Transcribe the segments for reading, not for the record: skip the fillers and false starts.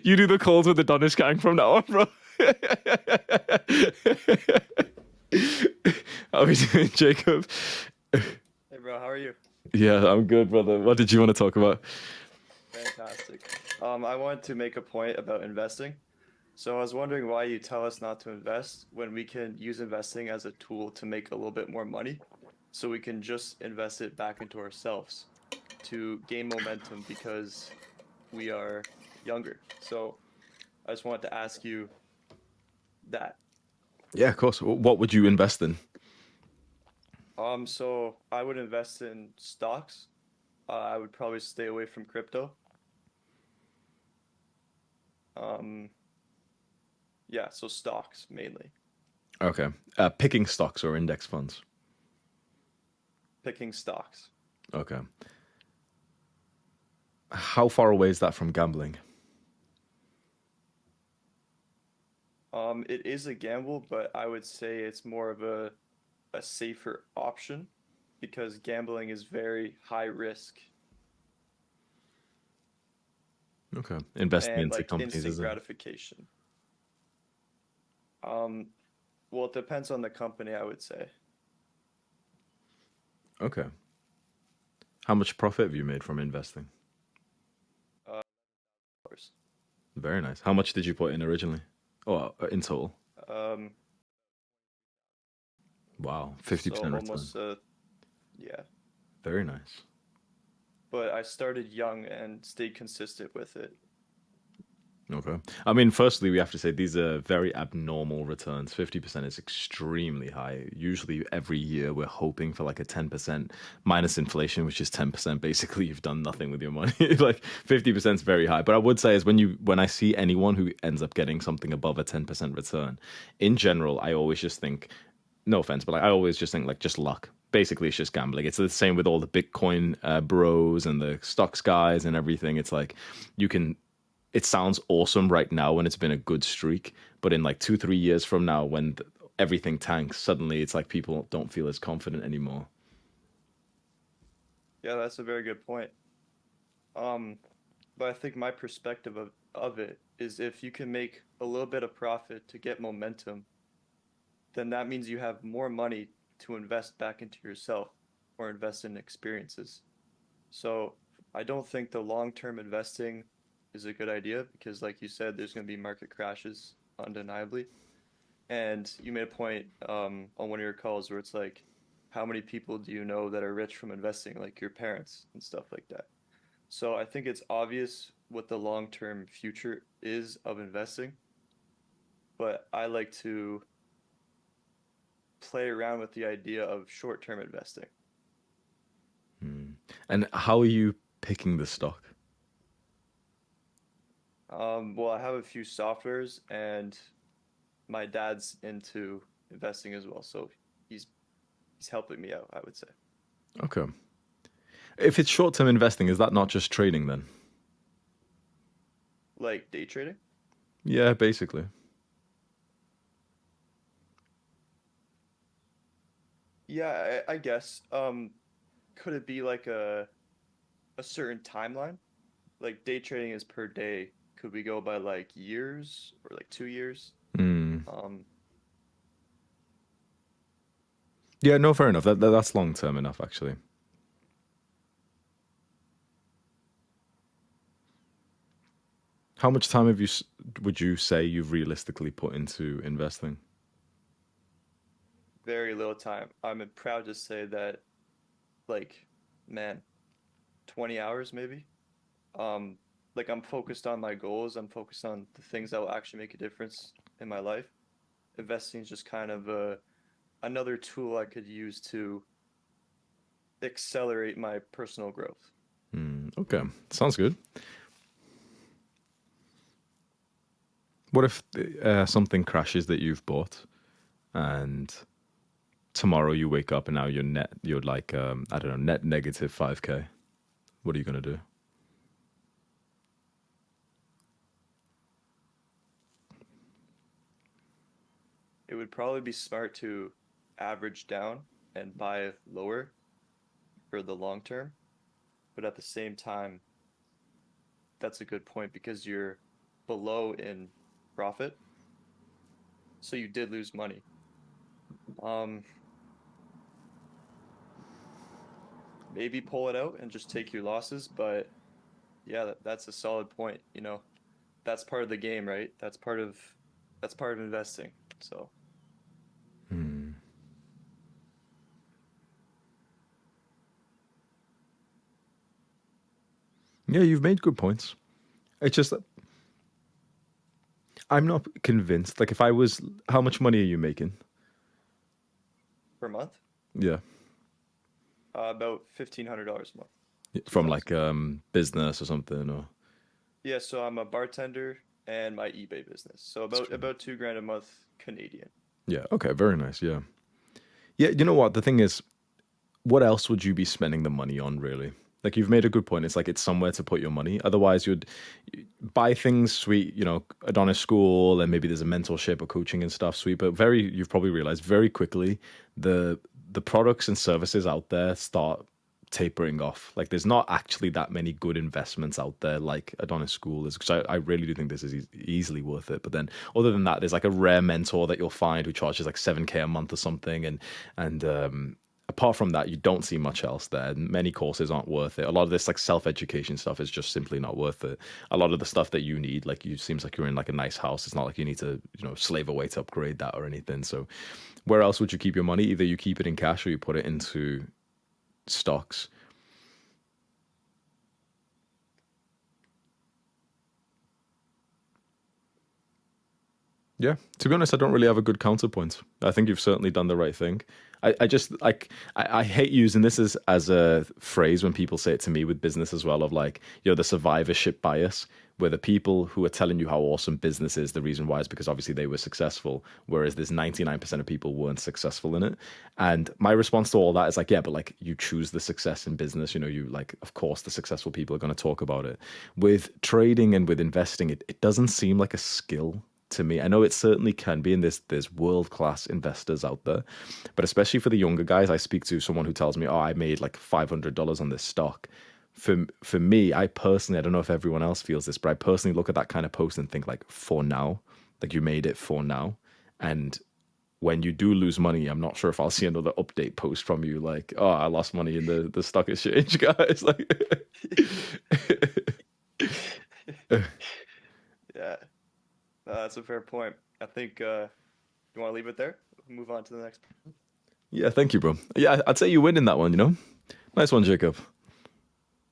You do the calls with the Donish gang from now on, bro. How are we doing, Jacob? Hey bro, how are you? Yeah, I'm good, brother. What did you want to talk about? Fantastic. I wanted to make a point about investing. So I was wondering why you tell us not to invest when we can use investing as a tool to make a little bit more money. So we can just invest it back into ourselves to gain momentum because we are younger. So I just wanted to ask you that. Yeah, of course. What would you invest in? So I would invest in stocks. I would probably stay away from crypto. Um, yeah, so stocks mainly. Okay. Picking stocks or index funds. Picking stocks. Okay. How far away is that from gambling? It is a gamble, but I would say it's more of a safer option because gambling is very high risk Okay. Investing and into like companies, instant is it? gratification. Um, well, it depends on the company, I would say. Okay. How much profit have you made from investing? Uh, of course. Very nice. How much did you put in originally? Oh, in total. Um, Wow, so 50% return. almost yeah. Very nice. But I started young and stayed consistent with it. Okay. I mean, firstly, we have to say these are very abnormal returns. 50% is extremely high. Usually, every year, we're hoping for like a 10% minus inflation, which is 10%. Basically, you've done nothing with your money. Like 50% is very high. But I would say is when I see anyone who ends up getting something above a 10% return, in general, I always just think, no offense, but like I always just think like just luck. Basically, it's just gambling. It's the same with all the Bitcoin bros and the stocks guys and everything. It's like you can it sounds awesome right now when it's been a good streak, but in like 2, 3 years from now, when everything tanks, suddenly it's like people don't feel as confident anymore. Yeah, that's a very good point. Um, but I think my perspective of it is if you can make a little bit of profit to get momentum, then that means you have more money to invest back into yourself or invest in experiences. So I don't think the long-term investing is a good idea because, like you said, there's going to be market crashes undeniably. And you made a point on one of your calls where it's like, how many people do you know that are rich from investing, like your parents and stuff like that? So I think it's obvious what the long-term future is of investing, but I like to play around with the idea of short-term investing. And how are you picking the stock? Well, I have a few softwares and my dad's into investing as well, so he's he's helping me out, I would say. Okay. If it's short term investing, is that not just trading then? Like day trading? Yeah, basically. Yeah, I guess. Could it be like a certain timeline? Like day trading is per day. Could we go by like years or like 2 years? Hmm. Um, Yeah, no, fair enough. That's long term enough, actually. How much time would you say you've realistically put into investing? very little time. I'm proud to say that like, man, 20 hours maybe. Um, like I'm focused on my goals. I'm focused on the things that will actually make a difference in my life. Investing is just kind of another tool I could use to accelerate my personal growth. Okay, sounds good. What if something crashes that you've bought and tomorrow you wake up and now you're like I don't know, net negative 5K. What are you gonna do? It would probably be smart to average down and buy lower for the long term, but at the same time, that's a good point because below in profit, so you did lose money. Um, Maybe pull it out and just take your losses, but yeah, that's a solid point, you know. That's part of the game, right? That's part of investing. So, Hmm. Yeah, you've made good points. It's just that I'm not convinced. Like, if I was, how much money are you making? per month, Yeah, about $1,500 a month, from 2,000. like business or something, or Yeah, so I'm a bartender and my eBay business. So about 2 grand a month Canadian. yeah. Okay, very nice. Yeah, yeah. You know what? The thing is, what else would you be spending the money on, really? Like, you've made a good point. It's like it's somewhere to put your money. Otherwise, you'd buy things sweet, Adonis School, and maybe there's a mentorship or coaching and stuff sweet. But you've probably realized very quickly the the products and services out there start tapering off. Like, there's not actually that many good investments out there like Adonis School is, because I really do think this is easily worth it. But then, other than that, there's like a rare mentor that you'll find who charges like 7K a month or something, and apart from that, you don't see much else there. Many courses aren't worth it. A lot of this like self-education stuff is just simply not worth it. A lot of the stuff that you need, like, you seems like you're in like a nice house. It's not like you need to, slave away to upgrade that or anything. So where else would you keep your money? Either you keep it in cash or you put it into stocks. Yeah, to be honest, I don't really have a good counterpoint. I think you've certainly done the right thing. I just like I hate using this as a phrase when people say it to me with business as well, of like, the survivorship bias, where the people who are telling you how awesome business is, the reason why is because obviously they were successful, whereas there's 99% of people weren't successful in it. And my response to all that is like, yeah, but like, you choose the success in business, you like, of course the successful people are going to talk about it. With trading and with investing, it doesn't seem like a skill to me. I know it certainly can be, and there's world class investors out there, but especially for the younger guys, I speak to someone who tells me, "Oh, I made like $500 on this stock." For me, I personally, I don't know if everyone else feels this, but I personally look at that kind of post and think like, for now, like, you made it for now, and when you do lose money, I'm not sure if I'll see another update post from you like, "Oh, I lost money in the stock exchange, guys." Like, Yeah, that's a fair point. I think you want to leave it there? Move on to the next. yeah, thank you, bro. Yeah, I'd say you win in that one. Nice one, Jacob.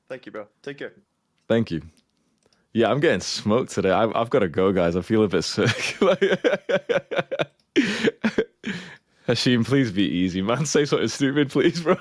Thank you, bro. Take care. Thank you. Yeah, I'm getting smoked today. I've got to go, guys. I feel a bit sick. Hashim, please be easy, man. Say something stupid, please, bro.